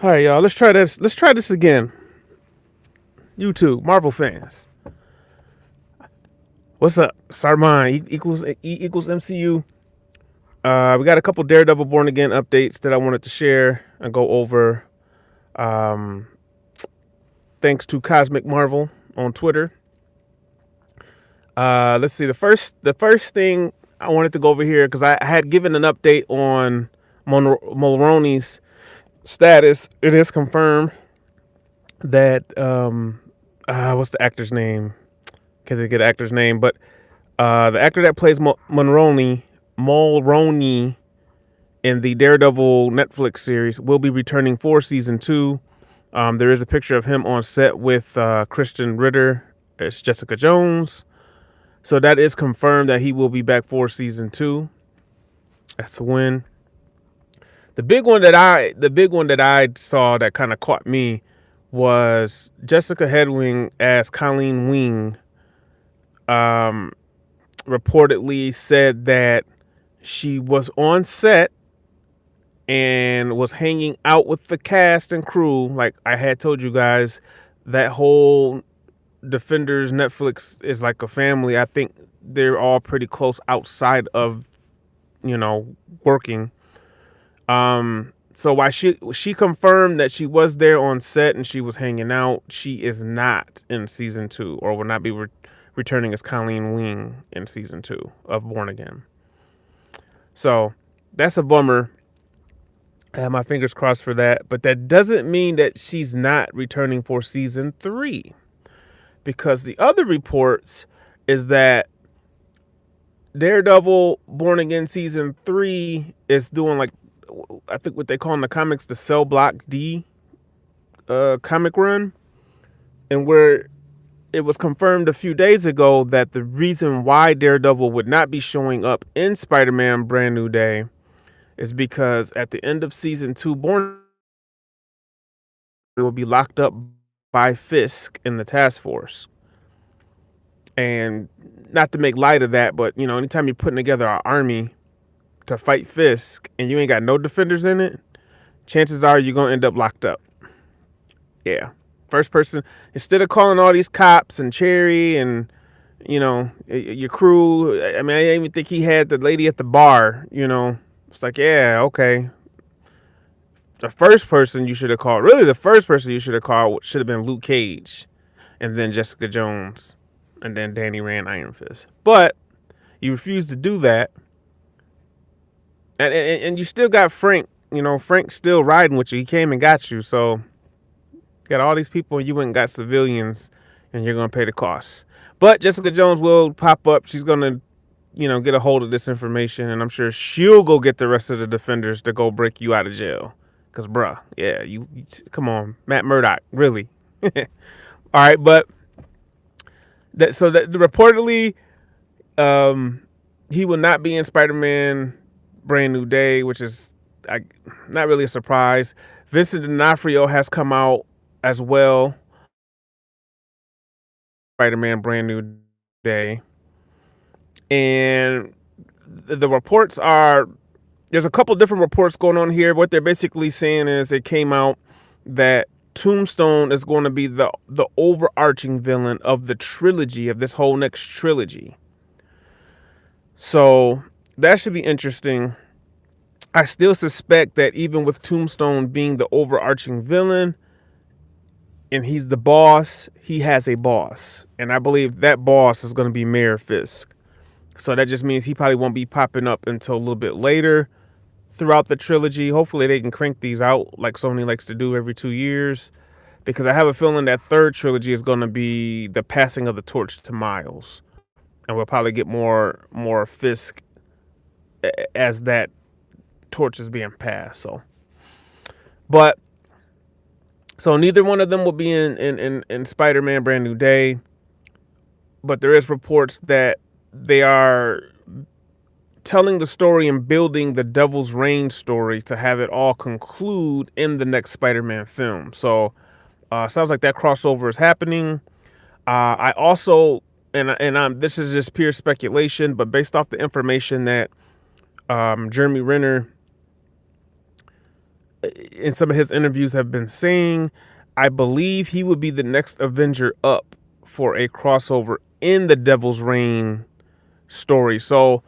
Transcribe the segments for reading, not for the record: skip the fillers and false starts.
All right, y'all. Let's try this. Let's try this again. YouTube, Marvel fans, what's up? Sarman equals MCU. We got a couple Daredevil Born Again updates that I wanted to share and go over. Um, Thanks to Cosmic Marvel on Twitter. Let's see. The first thing I wanted to go over here because I had given an update on Mulroney's status. It is confirmed that what's the actor's name? Can't get the actor's name, but the actor that plays Mulroney in the Daredevil Netflix series will be returning for season 2. There is a picture of him on set with Kristen Ritter as Jessica Jones. So that is confirmed that he will be back for season 2. That's a win. The big one that I saw that kind of caught me was Jessica Hedwig as Colleen Wing. Reportedly said that she was on set and was hanging out with the cast and crew. Like I had told you guys, that whole Defenders Netflix is like a family. I think they're all pretty close outside of, working. So while she confirmed that she was there on set and she was hanging out, she is not in season 2 or will not be returning as Colleen Wing in season 2 of Born Again. So that's a bummer. I have my fingers crossed for that, but that doesn't mean that she's not returning for season 3, because the other reports is that Daredevil Born Again season 3 is doing like, I think what they call in the comics the Cell Block D comic run, and where it was confirmed a few days ago that the reason why Daredevil would not be showing up in Spider-Man Brand New Day is because at the end of season 2, Born will be locked up by Fisk in the task force. And not to make light of that, but anytime you're putting together an army to fight Fisk and you ain't got no defenders in it, chances are you're gonna end up locked up. Yeah. First person, instead of calling all these cops and Cherry and your crew. I mean, I didn't even think he had the lady at the bar. It's like, yeah, okay. The first person you should have called should have been Luke Cage, and then Jessica Jones, and then Danny Rand Iron Fist. But you refused to do that, and you still got Frank. Frank's still riding with you. He came and got you. So you got all these people, and you went and got civilians, and you're gonna pay the costs. But Jessica Jones will pop up. She's gonna get a hold of this information, and I'm sure she'll go get the rest of the defenders to go break you out of jail. Cause bruh, yeah, you come on, Matt Murdock, really. All right, but that reportedly, he will not be in Spider-Man Brand New Day, which is not really a surprise. Vincent D'Onofrio has come out as well. Spider-Man Brand New Day. And the reports are, there's a couple different reports going on here. What they're basically saying is it came out that Tombstone is going to be the overarching villain of the trilogy, of this whole next trilogy. So that should be interesting. I still suspect that even with Tombstone being the overarching villain and he's the boss, he has a boss. And I believe that boss is going to be Mayor Fisk. So that just means he probably won't be popping up until a little bit later throughout the trilogy. Hopefully they can crank these out like Sony likes to do every 2 years, because I have a feeling that third trilogy is going to be the passing of the torch to Miles, and we'll probably get more Fisk as that torch is being passed. So neither one of them will be in Spider-Man Brand New Day, but there is reports that they are telling the story and building the Devil's Reign story to have it all conclude in the next Spider-Man film. So sounds like that crossover is happening. I also, and this is just pure speculation, but based off the information that Jeremy Renner in some of his interviews have been saying, I believe he would be the next Avenger up for a crossover in the Devil's Reign story. So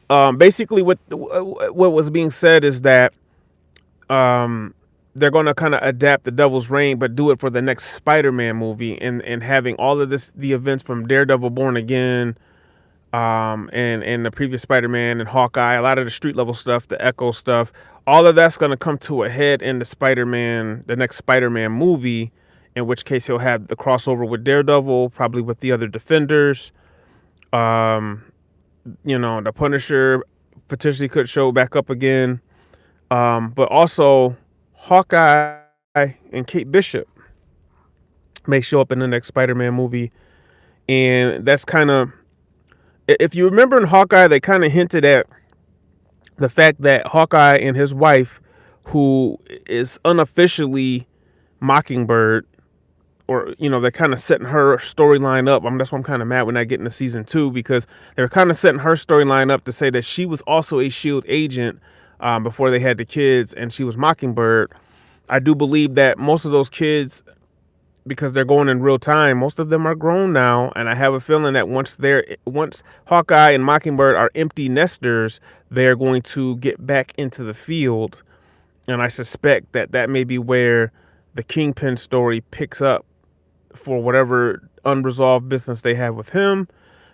basically, what was being said is that they're going to kind of adapt the Devil's Reign, but do it for the next Spider-Man movie, and having all of the events from Daredevil Born Again, and the previous Spider-Man and Hawkeye, a lot of the street level stuff, the Echo stuff, all of that's going to come to a head in the next Spider-Man movie, in which case he'll have the crossover with Daredevil, probably with the other Defenders. Um, the Punisher potentially could show back up again. But also Hawkeye and Kate Bishop may show up in the next Spider-Man movie. And that's kind of, if you remember in Hawkeye, they kind of hinted at the fact that Hawkeye and his wife, who is unofficially Mockingbird, or they're kind of setting her storyline up. That's why I'm kind of mad when I get into season 2, because they're kind of setting her storyline up to say that she was also a SHIELD agent before they had the kids, and she was Mockingbird. I do believe that most of those kids, because they're going in real time, most of them are grown now, and I have a feeling that once Hawkeye and Mockingbird are empty nesters, they're going to get back into the field, and I suspect that may be where the Kingpin story picks up for whatever unresolved business they have with him,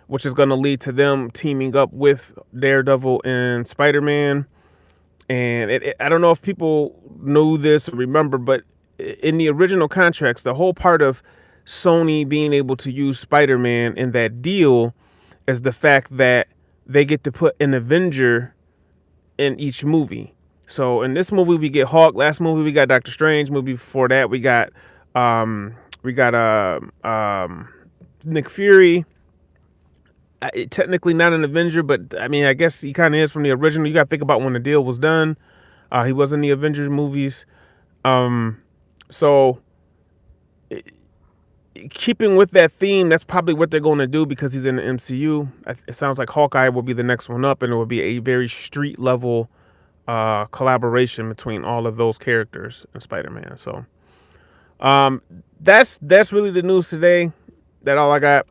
which is going to lead to them teaming up with Daredevil and Spider-Man. And I don't know if people know this or remember, but in the original contracts, the whole part of Sony being able to use Spider-Man in that deal is the fact that they get to put an Avenger in each movie. So in this movie we get Hulk. Last movie we got Doctor Strange. Movie before that we got Nick Fury. Technically not an Avenger, but I mean, I guess he kind of is from the original. You got to think about when the deal was done. He was in the Avengers movies. So keeping with that theme, that's probably what they're going to do, because he's in the MCU. It sounds like Hawkeye will be the next one up, and it will be a very street level collaboration between all of those characters in Spider-Man. So that's really the news today. That's all I got.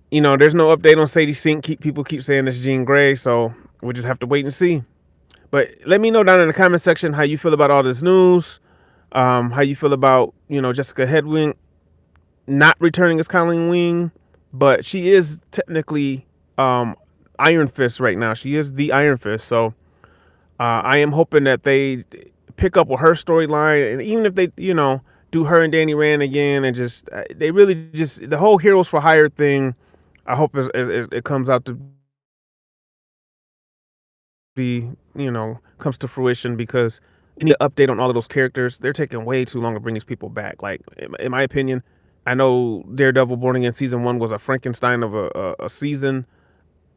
There's no update on Sadie Sink. People keep saying it's Jean Grey, so we'll just have to wait and see. But let me know down in the comment section how you feel about all this news. How you feel about, Jessica Hedwig not returning as Colleen Wing, but she is technically Iron Fist right now. She is the Iron Fist. So I am hoping that they pick up with her storyline, and even if they, do her and Danny Rand again, and they really just the whole Heroes for Hire thing. I hope it comes out to be, comes to fruition, because you need an update on all of those characters. They're taking way too long to bring these people back. Like, in my opinion, I know Daredevil Born Again season 1 was a Frankenstein of a season,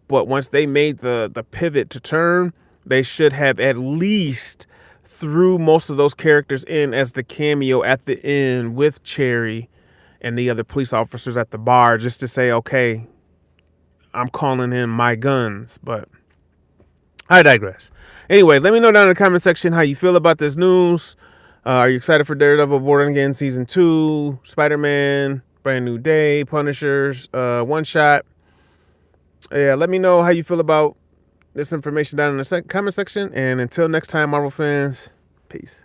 but once they made the pivot to turn, they should have at least threw most of those characters in as the cameo at the end with Cherry and the other police officers at the bar, just to say, okay, I'm calling in my guns. But I digress. Anyway, let me know down in the comment section how you feel about this news. Are you excited for Daredevil Born Again season 2, Spider-Man, Brand New Day, Punishers, One Shot? Yeah, let me know how you feel about this information down in the comment section. And until next time, Marvel fans, peace.